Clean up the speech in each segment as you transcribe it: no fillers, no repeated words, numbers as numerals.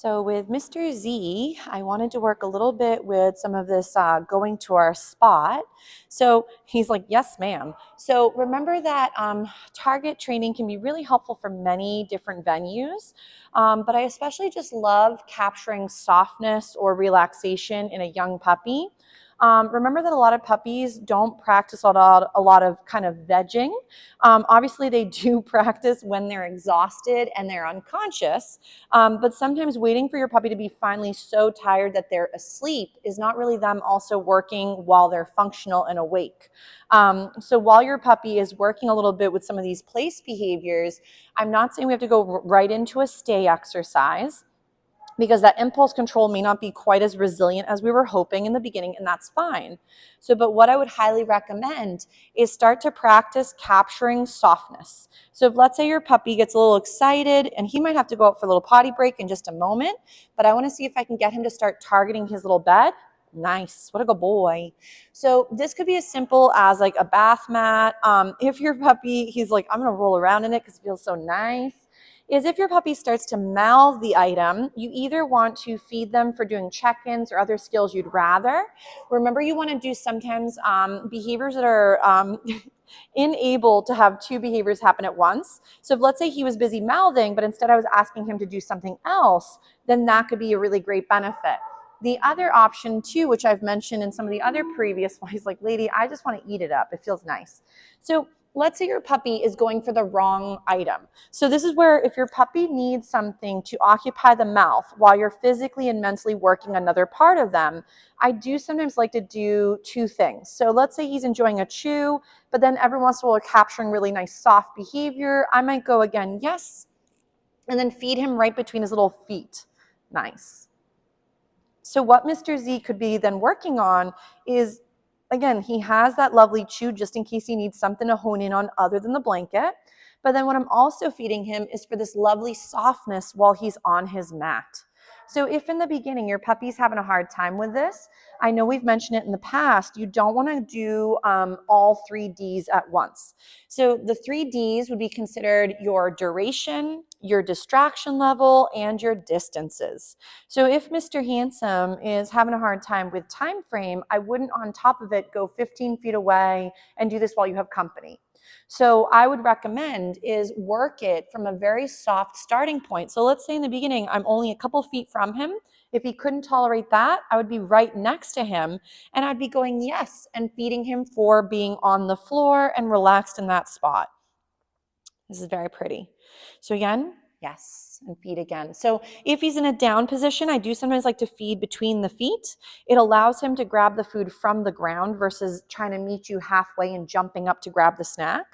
So with Mr. Z, I wanted to work a little bit with some of this going to our spot. So he's like, yes, ma'am. So remember that target training can be really helpful for many different venues, but I especially just love capturing softness or relaxation in a young puppy. Remember that a lot of puppies don't practice a lot of kind of vegging. Obviously, they do practice when they're exhausted and they're unconscious. But sometimes waiting for your puppy to be finally so tired that they're asleep is not really them also working while they're functional and awake. So while your puppy is working a little bit with some of these place behaviors, I'm not saying we have to go right into a stay exercise, because that impulse control may not be quite as resilient as we were hoping in the beginning, and that's fine. So, but what I would highly recommend is start to practice capturing softness. So if, let's say, your puppy gets a little excited, and he might have to go out for a little potty break in just a moment, but I want to see if I can get him to start targeting his little bed. Nice, what a good boy. So this could be as simple as like a bath mat. If your puppy, he's like, I'm gonna roll around in it because it feels so nice. Is if your puppy starts to mouth the item, you either want to feed them for doing check-ins or other skills you'd rather. Remember, you want to do sometimes behaviors that are unable to have two behaviors happen at once. So if, let's say, he was busy mouthing, but instead I was asking him to do something else, then that could be a really great benefit. The other option too, which I've mentioned in some of the other previous ones, he's like, lady, I just want to eat it up. It feels nice. So let's say your puppy is going for the wrong item. So this is where if your puppy needs something to occupy the mouth while you're physically and mentally working another part of them, I do sometimes like to do two things. So let's say he's enjoying a chew, but then every once in a while we're capturing really nice soft behavior. I might go again, yes, and then feed him right between his little feet. Nice. So what Mr. Z could be then working on is, again, he has that lovely chew just in case he needs something to hone in on other than the blanket. But then what I'm also feeding him is for this lovely softness while he's on his mat. So if in the beginning your puppy's having a hard time with this, I know we've mentioned it in the past, you don't want to do all 3Ds at once. So the 3Ds would be considered your duration, your distraction level, and your distances. So if Mr. Handsome is having a hard time with time frame, I wouldn't on top of it go 15 feet away and do this while you have company. So I would recommend is work it from a very soft starting point. So let's say in the beginning, I'm only a couple feet from him. If he couldn't tolerate that, I would be right next to him and I'd be going yes and feeding him for being on the floor and relaxed in that spot. This is very pretty. So again, yes, and feed again. So if he's in a down position, I do sometimes like to feed between the feet. It allows him to grab the food from the ground versus trying to meet you halfway and jumping up to grab the snack.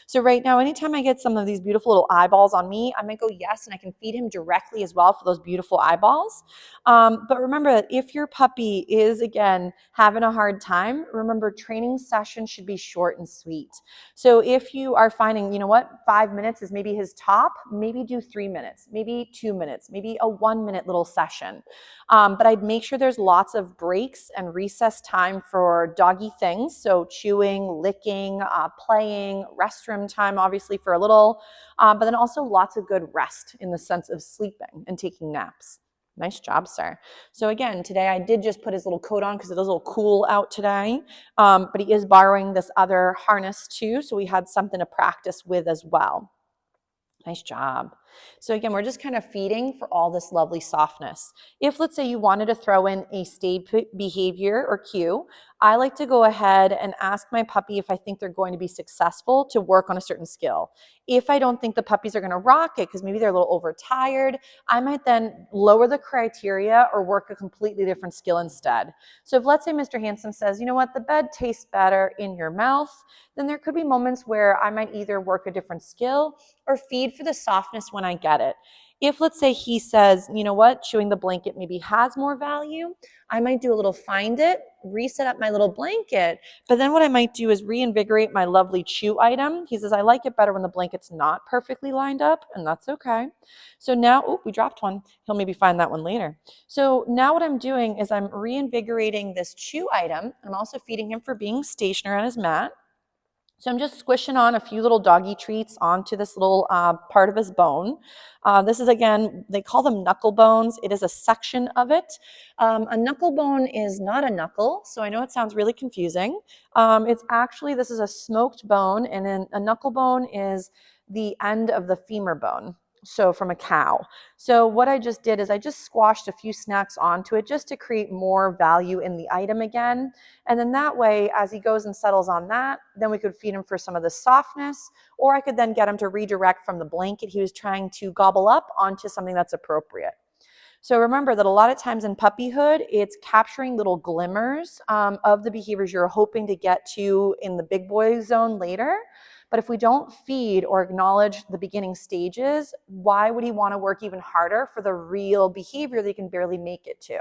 So right now, anytime I get some of these beautiful little eyeballs on me, I might go yes, and I can feed him directly as well for those beautiful eyeballs. But remember that if your puppy is, again, having a hard time, remember training sessions should be short and sweet. So if you are finding, you know what, 5 minutes is maybe his top, maybe do 3 minutes, maybe 2 minutes, maybe a 1 minute little session. But I'd make sure there's lots of breaks and recess time for doggy things. So chewing, licking, playing, restroom time, obviously for a little, but then also lots of good rest in the sense of sleeping and taking naps. Nice job, sir. So again, today I did just put his little coat on because it is a little cool out today, but he is borrowing this other harness too, so we had something to practice with as well. Nice job. So again, we're just kind of feeding for all this lovely softness. If, let's say, you wanted to throw in a stayed behavior or cue, I like to go ahead and ask my puppy if I think they're going to be successful to work on a certain skill. If I don't think the puppies are going to rock it because maybe they're a little overtired, I might then lower the criteria or work a completely different skill instead. So if, let's say, Mr. Handsome says, you know what, the bed tastes better in your mouth, then there could be moments where I might either work a different skill or feed for the softness when I get it. If, let's say, he says, you know what, chewing the blanket maybe has more value, I might do a little find it, reset up my little blanket, but then what I might do is reinvigorate my lovely chew item. He says, I like it better when the blanket's not perfectly lined up, and that's okay. So now, oh, we dropped one. He'll maybe find that one later. So now what I'm doing is I'm reinvigorating this chew item. I'm also feeding him for being stationary on his mat. So I'm just squishing on a few little doggy treats onto this little part of his bone. This is, again, they call them knuckle bones. It is a section of it. A knuckle bone is not a knuckle, so I know it sounds really confusing. It's actually, this is a smoked bone, and then a knuckle bone is the end of the femur bone. So from a cow. So what I just did is I just squashed a few snacks onto it just to create more value in the item again. And then that way, as he goes and settles on that, then we could feed him for some of the softness, or I could then get him to redirect from the blanket he was trying to gobble up onto something that's appropriate. So remember that a lot of times in puppyhood, it's capturing little glimmers of the behaviors you're hoping to get to in the big boy zone later. But if we don't feed or acknowledge the beginning stages, why would he want to work even harder for the real behavior that he can barely make it to?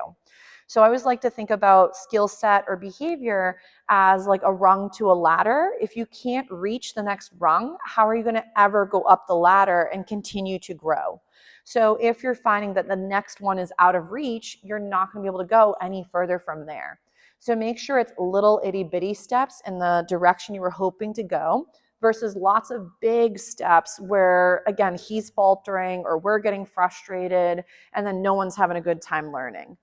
So I always like to think about skill set or behavior as like a rung to a ladder. If you can't reach the next rung, how are you going to ever go up the ladder and continue to grow? So if you're finding that the next one is out of reach, you're not going to be able to go any further from there. So make sure it's little itty bitty steps in the direction you were hoping to go versus lots of big steps where, again, he's faltering or we're getting frustrated and then no one's having a good time learning.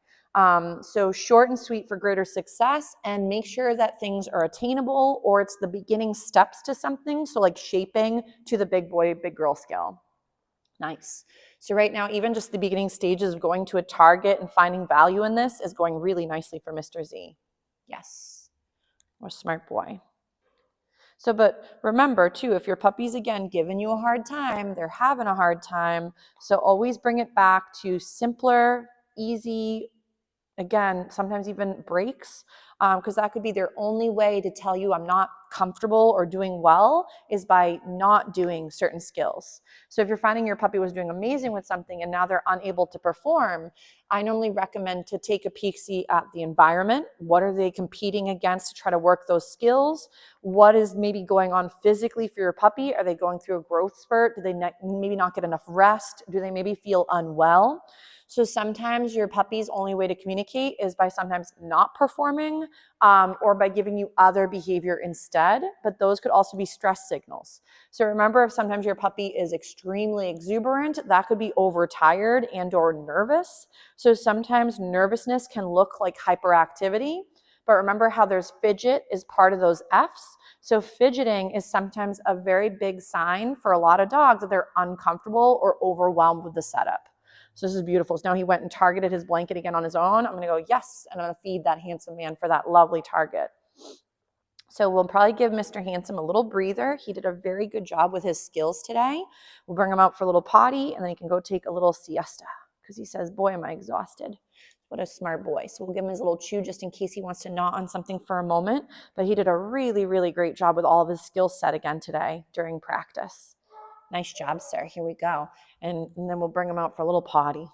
So short and sweet for greater success, and make sure that things are attainable or it's the beginning steps to something. So like shaping to the big boy, big girl skill. Nice. So right now, even just the beginning stages of going to a target and finding value in this is going really nicely for Mr. Z. Yes. Or smart boy. So, but remember too, if your puppy's, again, giving you a hard time, they're having a hard time. So always bring it back to simpler, easy, again, sometimes even breaks, because that could be their only way to tell you I'm not comfortable or doing well is by not doing certain skills. So if you're finding your puppy was doing amazing with something and now they're unable to perform, I normally recommend to take a peek see at the environment. What are they competing against to try to work those skills? What is maybe going on physically for your puppy? Are they going through a growth spurt? Do they maybe not get enough rest? Do they maybe feel unwell? So sometimes your puppy's only way to communicate is by sometimes not performing or by giving you other behavior instead, but those could also be stress signals. So remember, if sometimes your puppy is extremely exuberant, that could be overtired and or nervous. So sometimes nervousness can look like hyperactivity, but remember how there's fidget is part of those F's. So fidgeting is sometimes a very big sign for a lot of dogs that they're uncomfortable or overwhelmed with the setup. So this is beautiful. So now he went and targeted his blanket again on his own. I'm going to go, yes, and I'm going to feed that handsome man for that lovely target. So we'll probably give Mr. Handsome a little breather. He did a very good job with his skills today. We'll bring him out for a little potty, and then he can go take a little siesta because he says, boy, am I exhausted. What a smart boy. So we'll give him his little chew just in case he wants to gnaw on something for a moment. But he did a really, really great job with all of his skill set again today during practice. Nice job, sir. Here we go. And then we'll bring him out for a little potty.